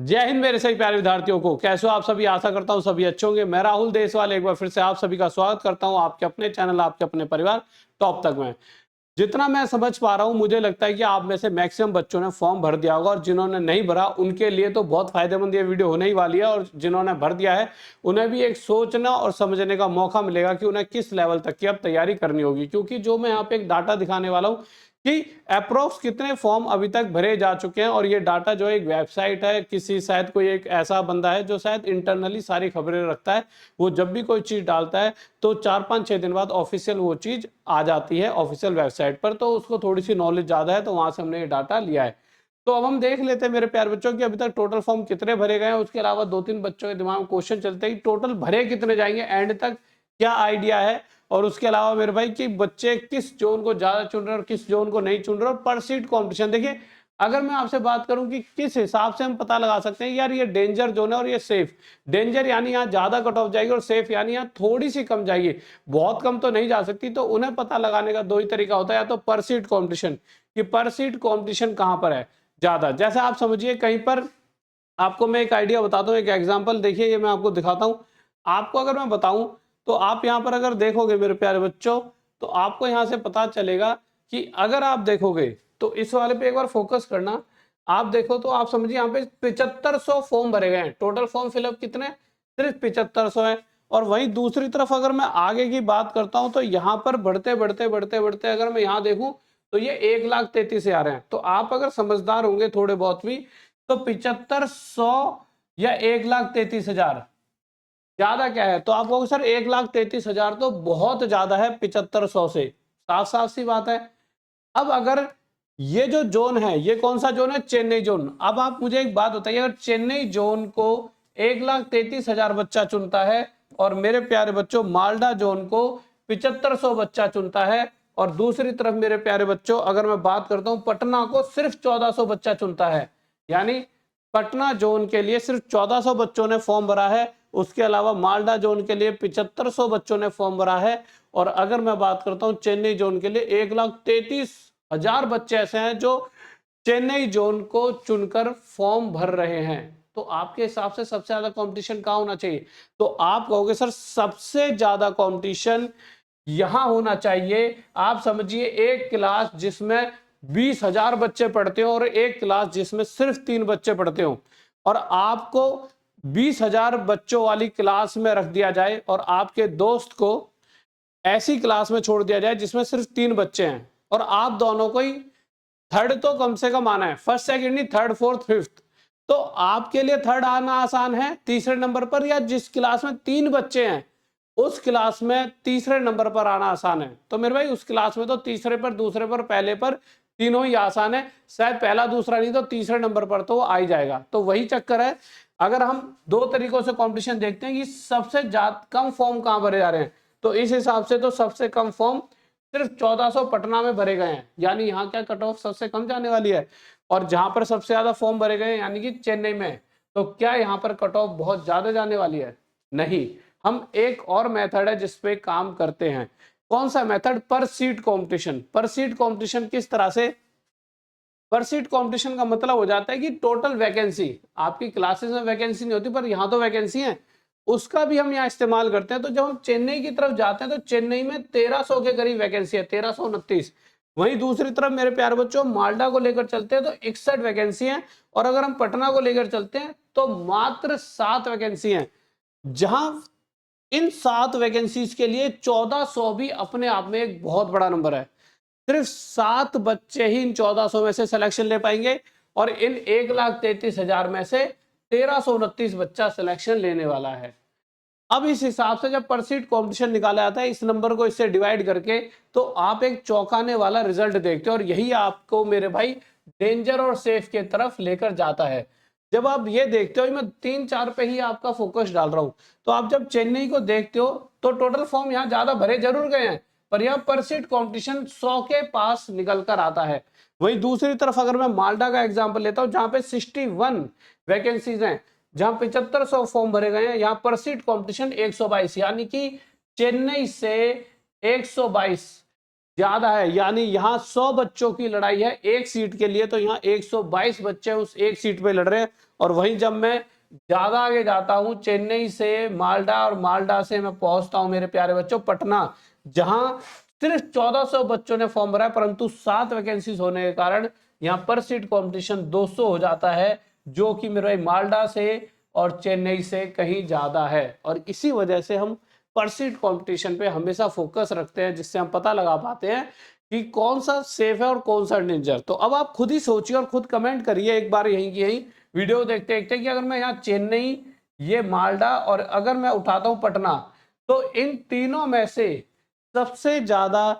जय हिंद मेरे सभी प्यारे विद्यार्थियों को, कैसे हो आप सभी। आशा करता हूं सभी अच्छे होंगे। मैं राहुल देशवाल एक बार फिर से आप सभी का स्वागत करता हूं आपके अपने चैनल, आपके अपने परिवार टॉप तक में। जितना मैं समझ पा रहा हूं, मुझे लगता है कि आप में से मैक्सिमम बच्चों ने फॉर्म भर दिया होगा, और जिन्होंने नहीं भरा उनके लिए तो बहुत फायदेमंद ये वीडियो होने ही वाली है। और जिन्होंने भर दिया है उन्हें भी एक सोचना और समझने का मौका मिलेगा कि उन्हें किस लेवल तक की अब तैयारी करनी होगी। क्योंकि जो मैं यहाँ पे एक डाटा दिखाने वाला हूँ कि अप्रोक्स कितने फॉर्म अभी तक भरे जा चुके हैं, और ये डाटा जो है एक वेबसाइट है, किसी शायद कोई एक ऐसा बंदा है जो शायद इंटरनली सारी खबरें रखता है। वो जब भी कोई चीज डालता है तो 4-5-6 दिन बाद ऑफिशियल वो चीज आ जाती है ऑफिशियल वेबसाइट पर, तो उसको थोड़ी सी नॉलेज ज्यादा है, तो वहां से हमने ये डाटा लिया है। तो अब हम देख लेते हैं मेरे प्यारे बच्चों कि अभी तक टोटल फॉर्म कितने भरे गए हैं। उसके अलावा 2-3 बच्चों के दिमाग में क्वेश्चन चलते हैं कि टोटल भरे कितने जाएंगे एंड तक, क्या आइडिया है। और उसके अलावा मेरे भाई कि बच्चे किस जोन को ज्यादा चुन रहे हैं और किस जोन को नहीं चुन रहे, और पर सीट कॉम्पिटिशन देखिए। अगर मैं आपसे बात करूं कि किस हिसाब से हम पता लगा सकते हैं यार ये डेंजर जोन है और ये सेफ। डेंजर यानी यहाँ ज्यादा कट ऑफ जाएगी, और सेफ यानी यहाँ थोड़ी सी कम जाएगी, बहुत कम तो नहीं जा सकती। तो उन्हें पता लगाने का दो ही तरीका होता है, या तो पर सीट कॉम्पिटिशन, कि पर सीट कॉम्पिटिशन कहां पर है ज्यादा। जैसे आप समझिए कहीं पर, आपको मैं एक आइडिया बताता हूँ, एक एग्जांपल देखिए, ये मैं आपको दिखाता हूँ। आपको अगर मैं बताऊं तो आप यहाँ पर अगर देखोगे मेरे प्यारे बच्चों, तो आपको यहाँ से पता चलेगा कि अगर आप देखोगे तो इस वाले पे एक बार फोकस करना। आप देखो तो आप समझिए यहाँ पे 7500 फॉर्म भरे गए हैं। टोटल फॉर्म फिलअप कितने, सिर्फ 7500 है। और वहीं दूसरी तरफ अगर मैं आगे की बात करता हूं तो यहाँ पर बढ़ते बढ़ते बढ़ते बढ़ते अगर मैं यहाँ देखूं तो ये 1,33,000 हैं। तो आप अगर समझदार होंगे थोड़े बहुत भी, तो 7500 या 1,33,000 ज्यादा क्या है। तो आप कहोगे सर 1,33,000 तो बहुत ज्यादा है 7500 से, साफ साफ सी बात है। अब अगर ये जो जोन है, ये कौन सा जोन है, चेन्नई जोन। अब आप मुझे एक बात बताइए, अगर चेन्नई जोन को 1,33,000 बच्चा चुनता है, और मेरे प्यारे बच्चों मालदा जोन को 7500 बच्चा चुनता है, और दूसरी तरफ मेरे प्यारे बच्चों अगर मैं बात करता हूं पटना को सिर्फ 1400 बच्चा चुनता है, यानी पटना जोन के लिए सिर्फ 1400 बच्चों ने फॉर्म भरा है। उसके अलावा मालदा जोन के लिए 7500 बच्चों ने फॉर्म भरा है। और अगर मैं बात करता हूं चेन्नई जोन के लिए 1,33,000 बच्चे ऐसे हैं जो चेन्नई जोन को चुनकर फॉर्म भर रहे हैं। तो आपके हिसाब से सबसे ज्यादा कंपटीशन कहां होना चाहिए। तो आप कहोगे सर सबसे ज्यादा कंपटीशन यहां होना चाहिए। आप समझिए एक क्लास जिसमें 20,000 बच्चे पढ़ते हो और एक क्लास जिसमें सिर्फ 3 बच्चे पढ़ते हो, और आपको 20,000 बच्चों वाली क्लास में रख दिया जाए और आपके दोस्त को ऐसी क्लास में छोड़ दिया जाए जिसमें सिर्फ 3 बच्चे हैं, और आप दोनों को ही थर्ड तो कम से कम आना है, फर्स्ट सेकंड नहीं, थर्ड फोर्थ फिफ्थ। तो आपके लिए थर्ड आना आसान है तीसरे नंबर पर, या जिस क्लास में 3 बच्चे हैं उस क्लास में तीसरे नंबर पर आना आसान है। तो मेरे भाई उस क्लास में तो तीसरे पर, दूसरे पर, पहले पर, तीनों ही आसान है। शायद पहला दूसरा नहीं तो तीसरे नंबर पर तो वो आ ही जाएगा। तो वही चक्कर है। अगर हम दो तरीकों से कंपटीशन देखते हैं कि सबसे ज्यादा कम फॉर्म कहां भरे जा रहे हैं, तो इस हिसाब से तो सबसे कम फॉर्म सिर्फ 1400 पटना में भरे गए हैं, यानी यहाँ क्या कट ऑफ सबसे कम जाने वाली है। और जहां पर सबसे ज्यादा फॉर्म भरे गए हैं यानी कि चेन्नई में, तो क्या यहाँ पर कट ऑफ बहुत ज्यादा जाने वाली है, नहीं। हम एक और मेथड है जिसपे काम करते हैं। कौन सा मेथड, पर सीट कंपटीशन। पर सीट कंपटीशन किस तरह से, पर सीट कंपटीशन का मतलब हो जाता है कि टोटल वैकेंसी, आपकी क्लासेस में वैकेंसी नहीं होती पर यहाँ तो वैकेंसी है, उसका भी हम यहाँ इस्तेमाल करते हैं। तो जब हम चेन्नई की तरफ जाते हैं तो चेन्नई में 1300 के करीब वैकेंसी है, 1329। वहीं दूसरी तरफ मेरे प्यारे बच्चों मालदा को लेकर चलते हैं तो 61 वैकेंसी है, और अगर हम पटना को लेकर चलते हैं तो मात्र 7 वैकेंसी है। जहां इन 7 वैकेंसीज के लिए 1400 भी अपने आप में एक बहुत बड़ा नंबर है। सिर्फ 7 बच्चे ही इन 1400 में से सिलेक्शन ले पाएंगे, और इन 1,33,000 में से 1329 बच्चा सिलेक्शन लेने वाला है। अब इस हिसाब से जब पर सीट कॉम्पिटिशन निकाला जाता है, इस नंबर को इससे डिवाइड करके, तो आप एक चौंकाने वाला रिजल्ट देखते हो, और यही आपको मेरे भाई डेंजर और सेफ के तरफ लेकर जाता है। जब आप ये देखते हो, मैं 3-4 पे ही आपका फोकस डाल रहा हूं, तो आप जब चेन्नई को देखते हो तो टोटल फॉर्म यहाँ ज्यादा भरे जरूर गए हैं, पर यह पर सीट कॉम्पिटिशन 100 के पास निकल कर आता है। वहीं दूसरी तरफ अगर मैं मालदा का एग्जाम्पल लेता हूं, जहां पे 61 वैकेंसीज हैं, जहां 7500 फॉर्म भरे गए हैं, यहां पर सीट कॉम्पिटिशन 122, यानी कि चेन्नई से 122 ज्यादा है, यानी यहाँ 100 बच्चों की लड़ाई है एक सीट के लिए, तो यहाँ 122 बच्चे उस एक सीट पे लड़ रहे हैं। और वहीं जब मैं ज्यादा आगे जाता हूँ, चेन्नई से मालदा और मालदा से मैं पहुंचता हूँ मेरे प्यारे बच्चों पटना, जहां सिर्फ 1400 बच्चों ने फॉर्म भरा है, परंतु 7 वैकेंसीज होने के कारण यहाँ पर सीट कॉम्पिटिशन 200 हो जाता है, जो कि मेरे भाई मालदा से और चेन्नई से कहीं ज्यादा है। और इसी वजह से हम पर सीट कंपटीशन पे हमेशा फोकस रखते हैं, जिससे हम पता लगा पाते हैं कि कौन सा सेफ है और कौन सा डेंजर। तो अब आप खुद ही सोचिए और खुद कमेंट करिए एक बार यहीं की यहीं वीडियो देखते देखते कि अगर मैं यहाँ चेन्नई, ये मालदा और अगर मैं उठाता हूँ पटना, तो इन तीनों में से सबसे ज्यादा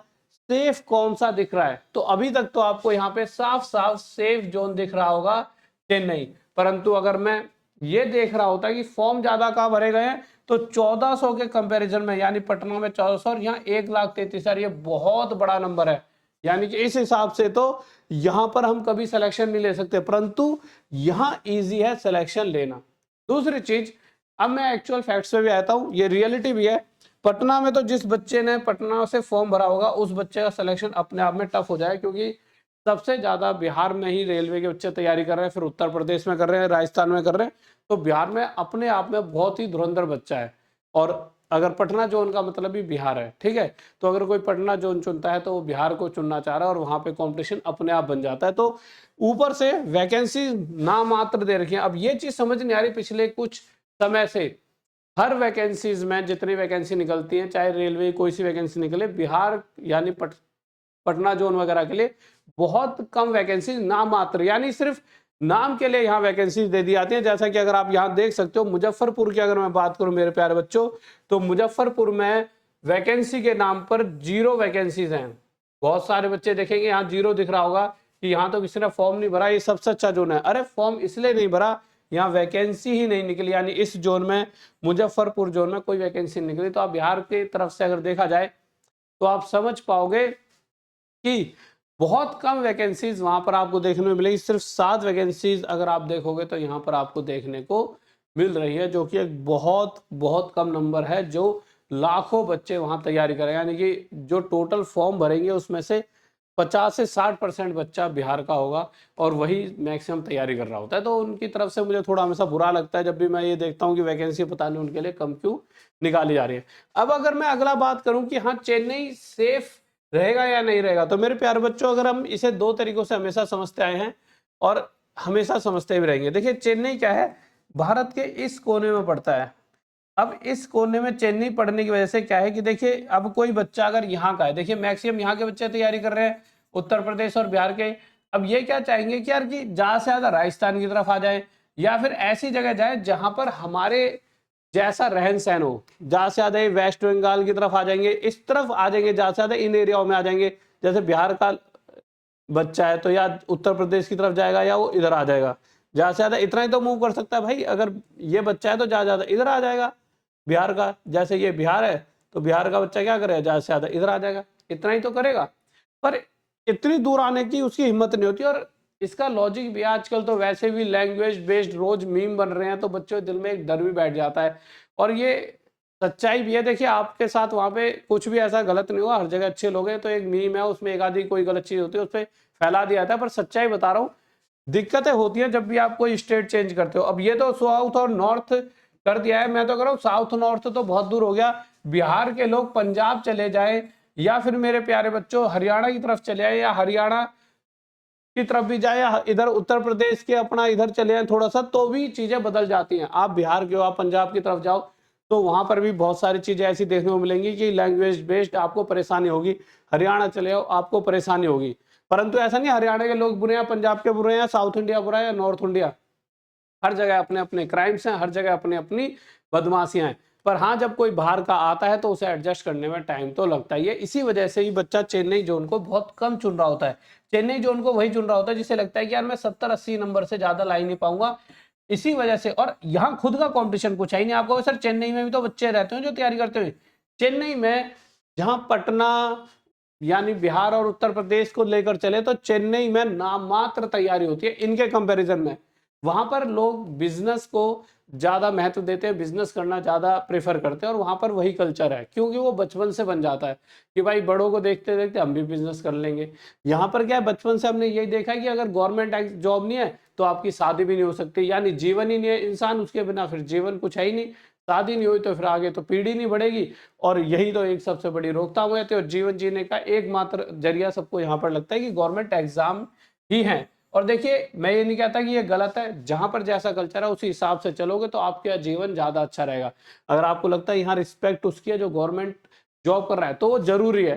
सेफ कौन सा दिख रहा है। तो अभी तक तो आपको यहाँ पे साफ साफ सेफ जोन दिख रहा होगा चेन्नई, परंतु अगर मैं ये देख रहा होता कि फॉर्म ज्यादा कहाँ भरे गए हैं, तो 1400 के कंपैरिजन में, यानी पटना में 1400 और यहाँ 1,33,000, ये बहुत बड़ा नंबर है। यानी कि इस हिसाब से तो यहां पर हम कभी सिलेक्शन नहीं ले सकते, परंतु यहां इजी है सिलेक्शन लेना। दूसरी चीज, अब मैं एक्चुअल फैक्ट्स पे भी आता हूं, ये रियलिटी भी है। पटना में तो जिस बच्चे ने पटना से फॉर्म भरा होगा उस बच्चे का सिलेक्शन अपने आप में टफ हो जाए, क्योंकि सबसे ज्यादा बिहार में ही रेलवे के बच्चे तैयारी कर रहे हैं, फिर उत्तर प्रदेश में कर रहे हैं, राजस्थान में कर रहे हैं। तो बिहार में अपने आप में बहुत ही धुरंधर बच्चा है। और अगर पटना जोन का मतलब भी बिहार है, ठीक है, तो अगर कोई पटना जोन चुनता है तो वो बिहार को चुनना चाह रहा है, और वहां पे कंपटीशन अपने आप बन जाता है। तो ऊपर से वैकेंसी ना मात्र दे रखी है। अब ये चीज समझ नहीं आ रही पिछले कुछ समय से, हर वैकेंसीज में जितनी वैकेंसी निकलती है, चाहे रेलवे कोई सी वैकेंसी निकले, बिहार यानी पटना जोन वगैरह के लिए बहुत कम वैकेंसी, नाम मात्र, यानी सिर्फ नाम के लिए यहाँ वैकेंसीज दे दी जाती हैं। जैसा कि अगर आप यहाँ देख सकते हो, मुजफ्फरपुर की अगर मैं बात करूं मेरे प्यारे बच्चों, तो मुजफ्फरपुर में वैकेंसी के नाम पर 0 वैकेंसीज हैं। बहुत सारे बच्चे देखेंगे यहाँ 0 दिख रहा होगा कि यहाँ तो किसी ने फॉर्म नहीं भरा, ये सबसे अच्छा जोन है। अरे फॉर्म इसलिए नहीं भरा, यहाँ वैकेंसी ही नहीं निकली, यानी इस जोन में, मुजफ्फरपुर जोन में कोई वैकेंसी निकली। तो आप बिहार की तरफ से अगर देखा जाए तो आप समझ पाओगे कि बहुत कम वैकेंसीज वहां पर आपको देखने में मिलेगी। सिर्फ 7 वैकेंसीज अगर आप देखोगे तो यहाँ पर आपको देखने को मिल रही है, जो कि एक बहुत बहुत कम नंबर है, जो लाखों बच्चे वहां तैयारी करें, यानी कि जो टोटल फॉर्म भरेंगे उसमें से 50 से 60% बच्चा बिहार का होगा, और वही मैक्सिमम तैयारी कर रहा होता है। तो उनकी तरफ से मुझे थोड़ा हमेशा बुरा लगता है जब भी मैं ये देखता हूँ कि वैकेंसी पता नहीं उनके लिए कम क्यों निकाली जा रही है। अब अगर मैं अगला बात करूं कि हाँ चेन्नई सेफ रहेगा या नहीं रहेगा, तो मेरे प्यारे बच्चों अगर हम इसे 2 तरीकों से हमेशा समझते आए हैं और हमेशा समझते भी रहेंगे। देखिए चेन्नई क्या है, भारत के इस कोने में पड़ता है। अब इस कोने में चेन्नई पढ़ने की वजह से क्या है कि देखिए, अब कोई बच्चा अगर यहाँ का है, देखिए मैक्सिमम यहाँ के बच्चे तैयारी कर रहे हैं, उत्तर प्रदेश और बिहार के। अब ये क्या चाहेंगे कि यार कि ज्यादा से ज्यादा राजस्थान की तरफ आ जाए, या फिर ऐसी जगह जाए जहां पर हमारे जैसा रहन सहन हो। ज्यादा से ज्यादा वेस्ट बंगाल की तरफ आ जाएंगे, इस तरफ आ जाएंगे, ज्यादा से ज्यादा इन एरियाओं में आ जाएंगे। जैसे बिहार का बच्चा है तो या उत्तर प्रदेश की तरफ जाएगा या वो इधर आ जाएगा। ज्यादा से ज्यादा इतना ही तो मूव कर सकता है भाई, अगर ये बच्चा है तो ज्यादा ज्यादा इधर आ जाएगा बिहार का। जैसे ये बिहार है तो बिहार का बच्चा क्या करेगा, ज्यादा से ज्यादा इधर आ जाएगा, इतना ही तो करेगा। पर इतनी दूर आने की उसकी हिम्मत नहीं होती। और इसका लॉजिक भी, आजकल तो वैसे भी लैंग्वेज बेस्ड रोज मीम बन रहे हैं, तो बच्चों के दिल में एक डर भी बैठ जाता है। और ये सच्चाई भी है। देखिए आपके साथ वहां पे कुछ भी ऐसा गलत नहीं हुआ, हर जगह अच्छे लोग हैं, तो एक मीम है उसमें एक आधी कोई गलत चीज होती है उस पर फैला दिया जाता है। पर सच्चाई बता रहा हूँ, दिक्कतें होती हैं जब भी आप कोई स्टेट चेंज करते हो। अब ये तो साउथ और नॉर्थ कर दिया है, मैं तो कह रहा हूँ साउथ नॉर्थ तो बहुत दूर हो गया। बिहार के लोग पंजाब चले जाए, या फिर मेरे प्यारे बच्चों हरियाणा की तरफ चले जाए, या हरियाणा की तरफ भी जाए, या इधर उत्तर प्रदेश के अपना इधर चले जाए थोड़ा सा, तो भी चीजें बदल जाती हैं। आप बिहार के हो, आप पंजाब की तरफ जाओ, तो वहां पर भी बहुत सारी चीजें ऐसी देखने को मिलेंगी कि लैंग्वेज बेस्ड आपको परेशानी होगी। हरियाणा चले जाओ आपको परेशानी होगी। परंतु ऐसा नहीं हरियाणा के लोग बुरे हैं, पंजाब के बुरे हैं, साउथ इंडिया बुरा है या नॉर्थ इंडिया, हर जगह अपने अपने क्राइम्स हैं, हर जगह अपनी अपनी बदमाशियां हैं। पर हाँ, जब कोई बाहर का आता है तो उसे एडजस्ट करने में टाइम तो लगता ही है। इसी वजह से ही बच्चा चेन्नई जोन को बहुत कम चुन रहा होता है। चेन्नई जोन को वही चुन रहा होता है जिसे लगता है कि यार मैं 70-80 नंबर से ज्यादा ला ही नहीं पाऊंगा। इसी वजह से, और यहाँ खुद का कंपटीशन कुछ है ही नहीं। आपको सर चेन्नई में भी तो बच्चे रहते हैं जो तैयारी करते हुए, चेन्नई में जहां पटना यानी बिहार और उत्तर प्रदेश को लेकर चले, तो चेन्नई में नाम मात्र तैयारी होती है इनके कंपैरिजन में। वहां पर लोग बिजनेस को ज्यादा महत्व देते हैं, बिजनेस करना ज्यादा प्रेफर करते हैं, और वहां पर वही कल्चर है, क्योंकि वो बचपन से बन जाता है कि भाई बड़ों को देखते देखते हम भी बिजनेस कर लेंगे। यहाँ पर क्या है, बचपन से हमने यही देखा है कि अगर गवर्नमेंट जॉब नहीं है तो आपकी शादी भी नहीं हो सकती, यानी जीवन ही नहीं है इंसान उसके बिना, फिर जीवन कुछ है ही नहीं। शादी नहीं हुई तो फिर आगे तो पीढ़ी नहीं बढ़ेगी, और यही तो एक सबसे बड़ी रोकथाम हो जाती है। और जीवन जीने का एकमात्र जरिया सबको यहाँ पर लगता है कि गवर्नमेंट एग्जाम ही है। और देखिए, मैं ये नहीं कहता कि ये गलत है, जहां पर जैसा कल्चर है उसी हिसाब से चलोगे तो आपका जीवन ज्यादा अच्छा रहेगा। अगर आपको लगता है यहाँ रिस्पेक्ट उसकी है जो गवर्नमेंट जॉब कर रहा है, तो वो जरूरी है,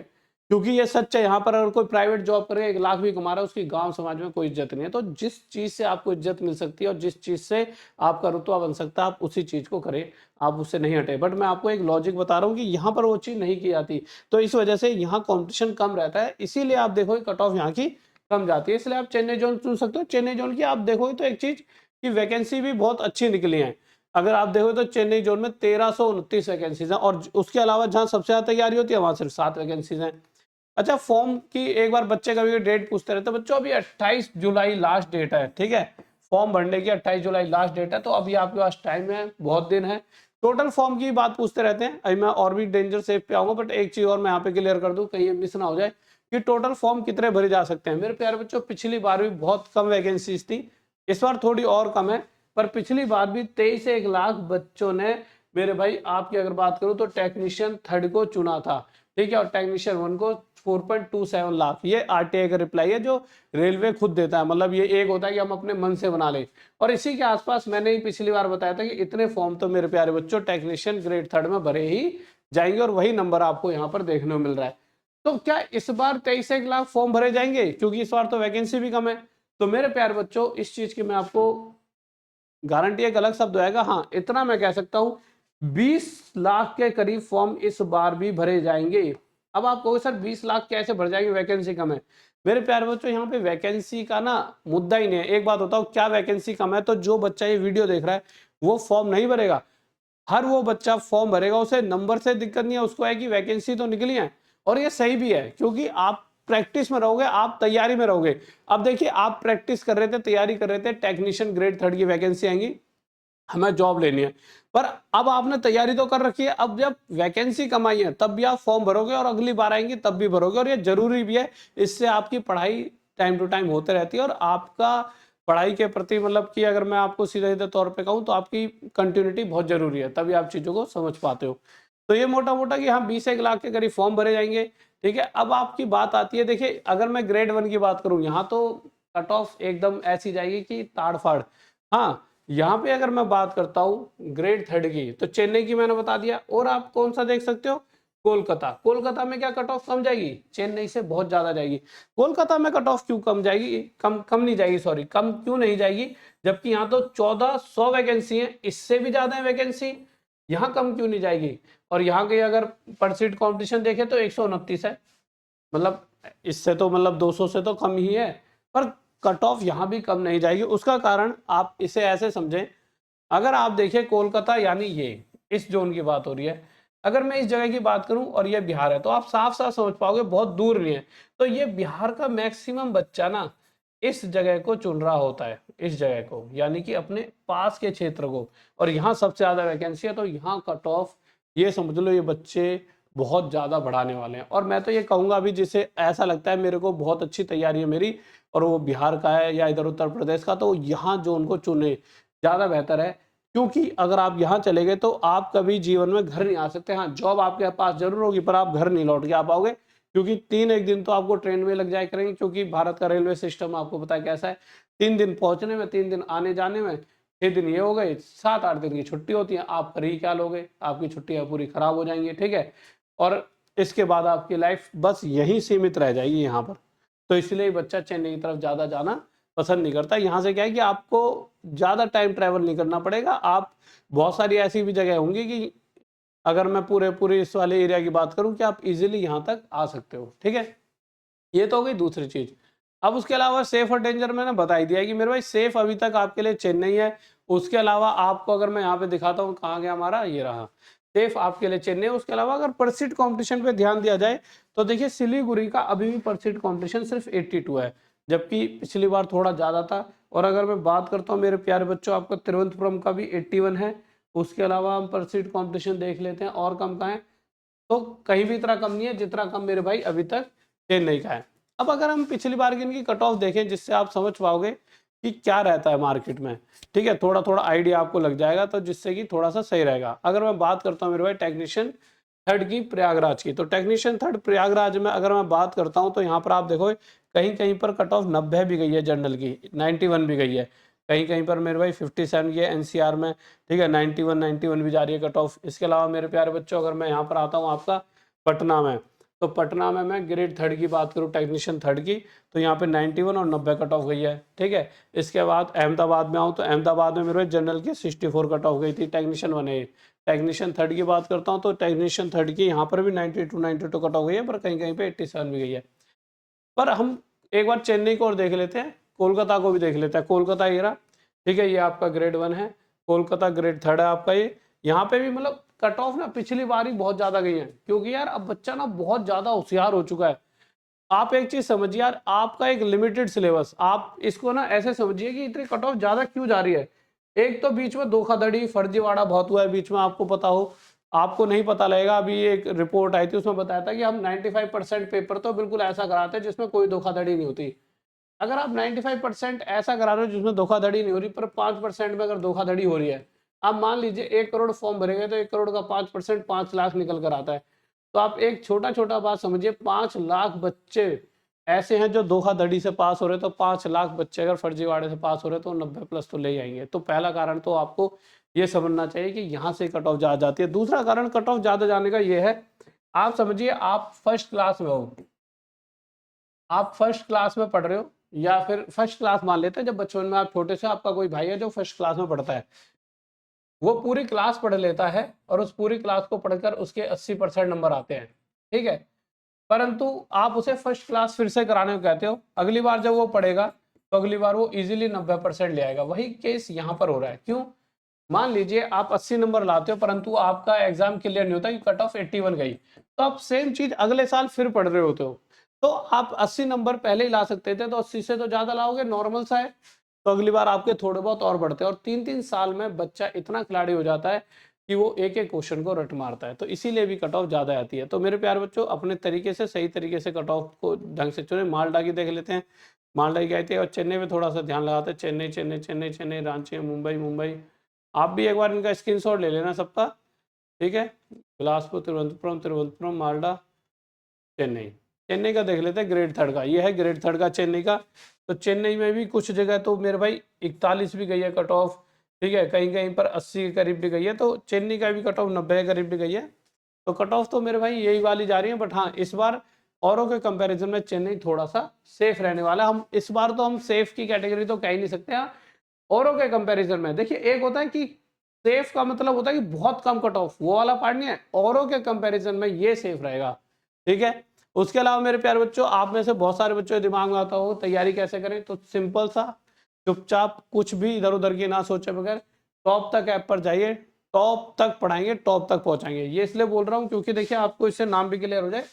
क्योंकि ये सच है। यहाँ पर अगर कोई प्राइवेट जॉब करे 1 लाख भी कमा रहा है, उसकी गांव समाज में कोई इज्जत नहीं है। तो जिस चीज से आपको इज्जत मिल सकती है और जिस चीज से आपका रुतबा बन सकता है, आप उसी चीज को करें, आप उससे नहीं हटे। बट मैं आपको एक लॉजिक बता रहा हूँ कि यहाँ पर वो चीज नहीं की जाती, तो इस वजह से यहाँ कॉम्पिटिशन कम रहता है, इसीलिए आप देखो कट ऑफ यहाँ की कम जाती है। इसलिए आप चेन्नई जोन चुन सकते हो। चेन्नई जोन की आप देखोगे तो एक चीज की वैकेंसी भी बहुत अच्छी निकली है। अगर आप देखो तो चेन्नई जोन में 1329 वैकेंसीज हैं, और उसके अलावा जहां सबसे ज्यादा तैयारी होती है वहां सिर्फ 7 वैकेंसीज हैं। अच्छा, फॉर्म की एक बार बच्चे कभी डेट पूछते रहते हैं, बच्चों अभी 28 जुलाई लास्ट डेट है, ठीक है, फॉर्म भरने की 28 जुलाई लास्ट डेट है, तो अभी आपके पास टाइम है, बहुत दिन है। टोटल फॉर्म की बात पूछते रहते हैं, अभी मैं और भी डेंजर सेफ पे आऊंगा, बट एक चीज और मैं यहाँ पे क्लियर कर दूं, कहीं मिस ना हो जाए कि टोटल फॉर्म कितने भरे जा सकते हैं। मेरे प्यारे बच्चों, पिछली बार भी बहुत कम वैकेंसीज थी, इस बार थोड़ी और कम है, पर पिछली बार भी 23 से 1 लाख बच्चों ने, मेरे भाई आपकी अगर बात करूं तो टेक्नीशियन 3rd को चुना था, ठीक है, और टेक्नीशियन 1 को 4.27 लाख। ये आरटीआई का रिप्लाई है जो रेलवे खुद देता है, मतलब ये एक होता है कि हम अपने मन से बना लें। और इसी के आसपास मैंने ही पिछली बार बताया था कि इतने फॉर्म तो मेरे प्यारे बच्चों टेक्नीशियन ग्रेड 3rd में भरे ही जाएंगे, और वही नंबर आपको यहाँ पर देखने को मिल रहा है। तो क्या इस बार 23 से 1 लाख फॉर्म भरे जाएंगे, क्योंकि इस बार तो वैकेंसी भी कम है? तो मेरे प्यारे बच्चों, इस चीज की मैं आपको गारंटी, एक अलग शब्द होएगा, हाँ इतना मैं कह सकता हूं, 20 लाख के करीब फॉर्म इस बार भी भरे जाएंगे। अब आप कहोगे सर 20 लाख कैसे भर जाएंगे, वैकेंसी कम है? मेरे प्यारे बच्चों, यहाँ पे वैकेंसी का ना मुद्दा ही नहीं है। एक बात बताओ, क्या वैकेंसी कम है तो जो बच्चा ये वीडियो देख रहा है वो फॉर्म नहीं भरेगा? हर वो बच्चा फॉर्म भरेगा, उसे नंबर से दिक्कत नहीं है, उसको है कि वैकेंसी तो निकली है। और ये सही भी है, क्योंकि आप प्रैक्टिस में रहोगे, आप तैयारी में रहोगे। अब देखिए, आप प्रैक्टिस कर रहे थे, तैयारी कर रहे थे, टेक्नीशियन ग्रेड 3rd की वैकेंसी आएंगी, हमें जॉब लेनी है, पर अब आपने तैयारी तो कर रखी है, अब जब वैकेंसी कम आई है तब भी आप फॉर्म भरोगे, और अगली बार आएंगी तब भी भरोगे, और ये जरूरी भी है। इससे आपकी पढ़ाई टाइम टू टाइम होते रहती है, और आपका पढ़ाई के प्रति, मतलब कि अगर मैं आपको सीधे सीधे तौर पे कहूँ तो आपकी कंटिन्यूटी बहुत जरूरी है, तभी आप चीजों को समझ पाते हो। तो ये मोटा मोटा कि हाँ 20 1 लाख के करीब फॉर्म भरे जाएंगे, ठीक है। अब आपकी बात आती है, देखिए अगर मैं ग्रेड 1 की बात करूँ, यहाँ तो कट ऑफ एकदम ऐसी जाएगी कि ताड़ फाड़। हाँ, यहाँ पे अगर मैं बात करता हूँ ग्रेड 3rd की, तो चेन्नई की मैंने बता दिया, और आप कौन सा देख सकते हो, कोलकाता। कोलकाता में क्या कट ऑफ कम जाएगी? चेन्नई से बहुत ज्यादा जाएगी। कोलकाता में कट ऑफ क्यों कम जाएगी, कम नहीं जाएगी, सॉरी, कम क्यों नहीं जाएगी, जबकि यहाँ तो 1400 वैकेंसी है, इससे भी ज्यादा है वैकेंसी, यहाँ कम क्यों नहीं जाएगी? और यहाँ के अगर पर सीट कॉम्पिटिशन देखे तो 129 है, मतलब इससे तो मतलब 200 से तो कम ही है, पर कट ऑफ यहाँ भी कम नहीं जाएगी। उसका कारण आप इसे ऐसे समझें, अगर आप देखें कोलकाता, यानी ये इस जोन की बात हो रही है, अगर मैं इस जगह की बात करूं और ये बिहार है, तो आप साफ साफ समझ पाओगे बहुत दूर नहीं है। तो ये बिहार का मैक्सिमम बच्चा ना इस जगह को चुन रहा होता है, इस जगह को, यानी कि अपने पास के क्षेत्र को, और यहाँ सबसे ज्यादा वैकेंसी है, तो यहाँ कट ऑफ ये समझ लो ये बच्चे बहुत ज्यादा बढ़ाने वाले हैं। और मैं तो ये कहूंगा, अभी जिसे ऐसा लगता है मेरे को बहुत अच्छी तैयारी है मेरी, और वो बिहार का है या इधर उत्तर प्रदेश का, तो यहाँ जो उनको चुने ज्यादा बेहतर है। क्योंकि अगर आप यहाँ चले गए तो आप कभी जीवन में घर नहीं आ सकते। हाँ, जॉब आपके पास जरूर होगी, पर आप घर नहीं लौट के आ पाओगे, क्योंकि 3 दिन तो आपको ट्रेन में लग जाए करेंगे, क्योंकि भारत का रेलवे सिस्टम आपको पता है कैसा है, 3 दिन पहुंचने में, 3 दिन आने जाने में, 6 दिन ये हो गए, 7 8 दिन की छुट्टी होती है, आप कर ही क्या लोगे, आपकी छुट्टियां पूरी खराब हो जाएंगी, ठीक है। और इसके बाद आपकी लाइफ बस यहीं सीमित रह जाएगी यहाँ पर। तो इसलिए बच्चा चेन्नई की तरफ ज्यादा जाना पसंद नहीं करता। यहाँ से क्या है कि आपको ज्यादा टाइम ट्रैवल नहीं करना पड़ेगा, आप बहुत सारी ऐसी भी जगह होंगी कि अगर मैं पूरे इस वाले एरिया की बात करूं कि आप इजीली यहाँ तक आ सकते हो, ठीक है। ये तो हो गई दूसरी चीज। अब उसके अलावा सेफ और डेंजर मैंने बता ही दिया है कि मेरे भाई सेफ अभी तक आपके लिए चेन्नई है। उसके अलावा आपको अगर मैं यहाँ पे दिखाता हूँ, कहाँ गया हमारा, ये रहा, सेफ आपके लिए चेन्नई। उसके अलावा अगर पर सीट कॉम्पिटिशन पे ध्यान दिया जाए तो देखिए सिलीगुड़ी का अभी भी पर सीट कॉम्पिटिशन सिर्फ 82 है, जबकि पिछली बार थोड़ा ज्यादा था, और अगर मैं बात करता हूँ मेरे प्यारे बच्चों, आपका तिरुवनंतपुरम का भी 81 है। उसके अलावा हम परसीड कॉम्पिटिशन देख लेते हैं, और कम का है तो कहीं भी इतना कम नहीं है जितना कम मेरे भाई अभी तक चेन्नई का है। अब अगर हम पिछली बार की इनकी कट ऑफ देखें, जिससे आप समझ पाओगे कि क्या रहता है मार्केट में, ठीक है, थोड़ा थोड़ा आइडिया आपको लग जाएगा, तो जिससे कि थोड़ा सा सही रहेगा। अगर मैं बात करता हूँ मेरे भाई टेक्नीशियन थर्ड की प्रयागराज की, तो टेक्नीशियन थर्ड प्रयागराज में अगर मैं बात करता हूँ तो यहाँ पर आप देखो कहीं कहीं पर कट ऑफ 90 भी गई है, जनरल की 91 भी गई है, कहीं कहीं पर मेरे भाई 57 ये एनसीआर में, ठीक है, 91 भी जा रही है कट ऑफ। इसके अलावा मेरे प्यारे बच्चों अगर मैं यहाँ पर आता हूँ आपका पटना में, तो पटना में मैं ग्रेड थर्ड की बात करूँ टेक्नीशियन थर्ड की, तो यहाँ पे 91 और 90 कट ऑफ गई है, ठीक है। इसके बाद अहमदाबाद में आऊँ तो अहमदाबाद में मेरे जनरल की 64 कट ऑफ गई थी, टेक्नीशियन वन है। टेक्नीशियन थर्ड की बात करता हूँ तो टेक्नीशियन थर्ड की यहाँ पर भी 92 कट ऑफ गई है, पर कहीं कहीं पे 87 भी गई है। पर हम एक बार चेन्नई को और देख लेते हैं, कोलकाता को भी देख लेते हैं। कोलकाता ये रहा, ठीक है, ये आपका ग्रेड वन है, कोलकाता ग्रेड थर्ड है आपका ये। यहाँ पे भी मतलब कट ऑफ ना पिछली बार ही बहुत ज्यादा गई है, क्योंकि यार अब बच्चा ना बहुत ज्यादा होशियार हो चुका है। आप एक चीज समझिए यार, आपका एक लिमिटेड सिलेबस, आप इसको ना ऐसे समझिए कि इतनी कट ऑफ ज्यादा क्यों जा रही है। एक तो बीच में धोखाधड़ी फर्जीवाड़ा बहुत हुआ है बीच में, आपको पता हो, आपको नहीं पता लगेगा। अभी एक रिपोर्ट आई थी, उसमें बताया था कि हम 95% पेपर तो बिल्कुल ऐसा कराते हैं जिसमें कोई धोखाधड़ी नहीं होती। अगर आप 95% ऐसा करा रहे हो जिसमें धोखाधड़ी नहीं हो रही, पर 5% में अगर धोखाधड़ी हो रही है, आप मान लीजिए 1 करोड़ फॉर्म भरेंगे तो 1 करोड़ का 5% 5 लाख निकल कर आता है। तो आप एक छोटा छोटा बात समझिए, 5 लाख बच्चे ऐसे हैं जो धोखाधड़ी से पास हो रहे, तो 5 लाख बच्चे अगर फर्जीवाड़े से पास हो रहे तो 90 प्लस तो ले ही आएंगे। तो पहला कारण तो आपको ये समझना चाहिए कि यहाँ से कट ऑफ ज्यादा जाती है। दूसरा कारण कट ऑफ ज्यादा जाने का ये है, आप समझिए आप फर्स्ट क्लास में हो, आप फर्स्ट क्लास में पढ़ रहे हो, या फिर फर्स्ट क्लास मान लेते हैं, जब बचपन में आप छोटे से, आपका कोई भाई है जो फर्स्ट क्लास में पढ़ता है, वो पूरी क्लास पढ़ लेता है और उस पूरी क्लास को पढ़कर उसके 80% नंबर आते हैं, ठीक है। परंतु आप उसे फर्स्ट क्लास फिर से कराने को कहते हो, अगली बार जब वो पढ़ेगा तो अगली बार वो इजीली 90% ले आएगा। वही केस यहाँ पर हो रहा है। क्यों? मान लीजिए आप 80 नंबर लाते हो, परंतु आपका एग्जाम क्लियर नहीं होता कि कट ऑफ 81 गई, तो आप सेम चीज अगले साल फिर पढ़ रहे होते हो, तो आप 80 नंबर पहले ही ला सकते थे, तो 80 से तो ज्यादा लाओगे, नॉर्मल सा है। तो अगली बार आपके थोड़े बहुत और बढ़ते हैं, और 3-3 साल में बच्चा इतना खिलाड़ी हो जाता है कि वो एक एक क्वेश्चन को रट मारता है, तो इसीलिए भी कट ऑफ ज्यादा आती है। तो मेरे प्यारे बच्चों, अपने तरीके से सही तरीके से कट ऑफ को ढंग से चुने। मालडा की देख लेते हैं, मालडा की आई थी, और चेन्नई में थोड़ा सा ध्यान लगाते हैं, चेन्नई चेन्नई चेन्नई चेन्नई, रांची, मुंबई मुंबई। आप भी एक बार इनका स्क्रीनशॉट ले लेना सबका, ठीक है। बिलासपुर, तिरुवनंतपुरम, तिरुवनंतपुरम, मालडा, चेन्नई। चेन्नई का देख लेते हैं ग्रेड थर्ड का, ये है ग्रेड थर्ड का चेन्नई का। तो चेन्नई में भी कुछ जगह तो मेरे भाई 41 भी गई है कट ऑफ, ठीक है, कहीं कहीं पर 80 के करीब भी गई है, तो चेन्नई का भी कट ऑफ 90 के करीब भी गई है। तो कट ऑफ तो मेरे भाई यही वाली जा रही है, बट हाँ इस बार औरों के कंपैरिजन में चेन्नई थोड़ा सा सेफ रहने वाला है। हम इस बार तो हम सेफ की कैटेगरी तो कह ही नहीं सकते। हाँ, औरों के कंपैरिजन में देखिए, एक होता है कि सेफ का मतलब होता है कि बहुत कम कट ऑफ, वो वाला पार्ट नहीं है, औरों के कंपैरिजन में ये सेफ रहेगा, ठीक है। उसके अलावा मेरे प्यारे बच्चों, आप में से बहुत सारे बच्चों के दिमाग में आता हो तैयारी कैसे करें, तो सिंपल सा, चुपचाप कुछ भी इधर उधर की ना सोचे बगैर टॉप तक ऐप पर जाइए, टॉप तक पढ़ाएंगे, टॉप तक पहुंचाएंगे। ये इसलिए बोल रहा हूँ क्योंकि देखिए आपको इससे नाम भी क्लियर हो जाए।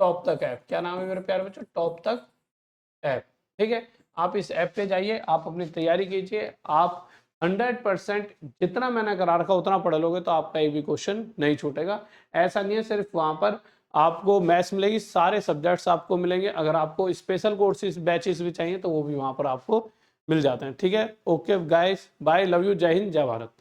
टॉप तक ऐप, क्या नाम है मेरे प्यारे बच्चों? टॉप तक ऐप, ठीक है। आप इस ऐप पे जाइए, आप अपनी तैयारी कीजिए, आप 100% जितना मैंने करा रखा उतना पढ़ लोगे तो आपका एक भी क्वेश्चन नहीं छूटेगा। ऐसा नहीं है सिर्फ वहां पर आपको मैथ्स मिलेगी, सारे सब्जेक्ट्स आपको मिलेंगे। अगर आपको स्पेशल कोर्सेज बैचेस भी चाहिए तो वो भी वहां पर आपको मिल जाते हैं, ठीक है। Okay guys, bye, love you, जय हिंद, जय भारत।